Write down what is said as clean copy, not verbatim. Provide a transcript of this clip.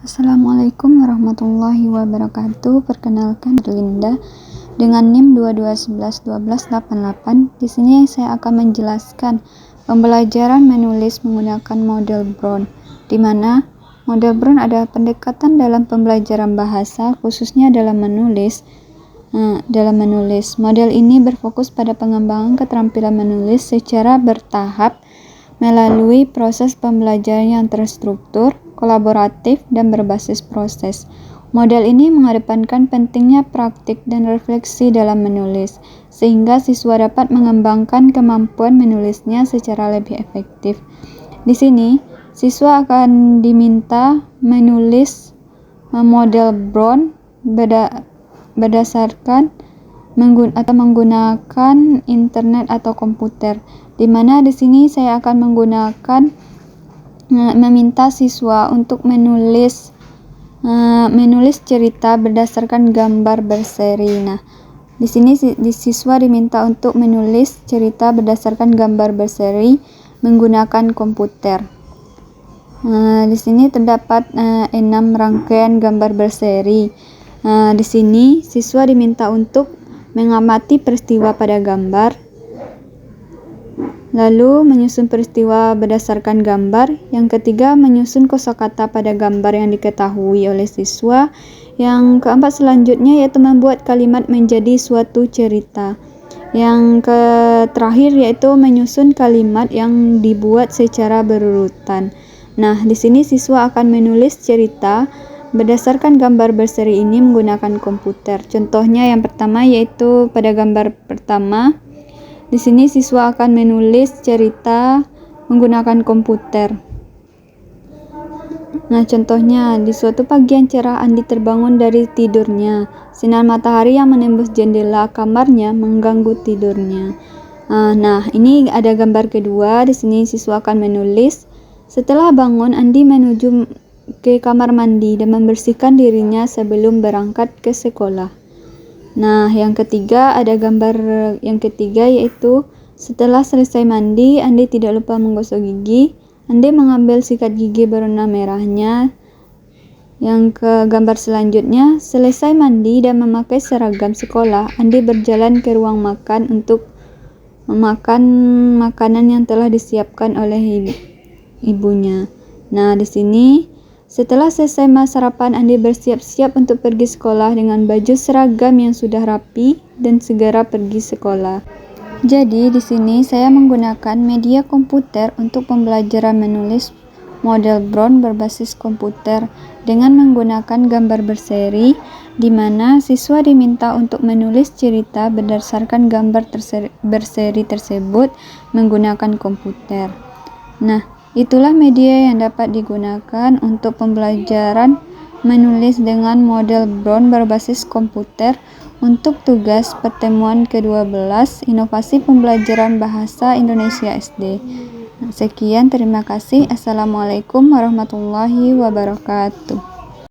Assalamualaikum warahmatullahi wabarakatuh. Perkenalkan, Linda dengan NIM 22111288. Di sini saya akan menjelaskan pembelajaran menulis menggunakan model Brown, di mana model Brown adalah pendekatan dalam pembelajaran bahasa, khususnya dalam menulis. Model ini berfokus pada pengembangan keterampilan menulis secara bertahap melalui proses pembelajaran yang terstruktur, kolaboratif, dan berbasis proses. Model ini mengedepankan pentingnya praktik dan refleksi dalam menulis, sehingga siswa dapat mengembangkan kemampuan menulisnya secara lebih efektif. Di sini, siswa akan diminta menulis model Brown berdasarkan menggunakan internet atau komputer, di mana di sini saya akan meminta siswa untuk menulis cerita berdasarkan gambar berseri. Nah, di sini siswa diminta untuk menulis cerita berdasarkan gambar berseri menggunakan komputer. Di sini terdapat 6 rangkaian gambar berseri. Di sini siswa diminta untuk mengamati peristiwa pada gambar, lalu menyusun peristiwa berdasarkan gambar. Yang ketiga, menyusun kosakata pada gambar yang diketahui oleh siswa. Yang keempat selanjutnya yaitu membuat kalimat menjadi suatu cerita. Yang terakhir yaitu menyusun kalimat yang dibuat secara berurutan. Nah, di sini siswa akan menulis cerita berdasarkan gambar berseri ini menggunakan komputer. Contohnya yang pertama yaitu pada gambar pertama. Di sini siswa akan menulis cerita menggunakan komputer. Nah, contohnya di suatu pagi yang cerah Andi terbangun dari tidurnya. Sinar matahari yang menembus jendela kamarnya mengganggu tidurnya. Nah, ini ada gambar kedua. Di sini siswa akan menulis, setelah bangun Andi menuju ke kamar mandi dan membersihkan dirinya sebelum berangkat ke sekolah. Nah, yang ketiga ada gambar yang ketiga yaitu setelah selesai mandi, Andi tidak lupa menggosok gigi. Andi mengambil sikat gigi berwarna merahnya. Yang ke gambar selanjutnya, selesai mandi dan memakai seragam sekolah, Andi berjalan ke ruang makan untuk memakan makanan yang telah disiapkan oleh ibunya. Nah, di sini setelah selesai sarapan, Andi bersiap-siap untuk pergi sekolah dengan baju seragam yang sudah rapi dan segera pergi sekolah. Jadi, di sini saya menggunakan media komputer untuk pembelajaran menulis model Brown berbasis komputer dengan menggunakan gambar berseri, di mana siswa diminta untuk menulis cerita berdasarkan gambar berseri tersebut menggunakan komputer. Nah, itulah media yang dapat digunakan untuk pembelajaran menulis dengan model Brown berbasis komputer untuk tugas pertemuan ke-12 Inovasi Pembelajaran Bahasa Indonesia SD. Sekian, terima kasih. Assalamualaikum warahmatullahi wabarakatuh.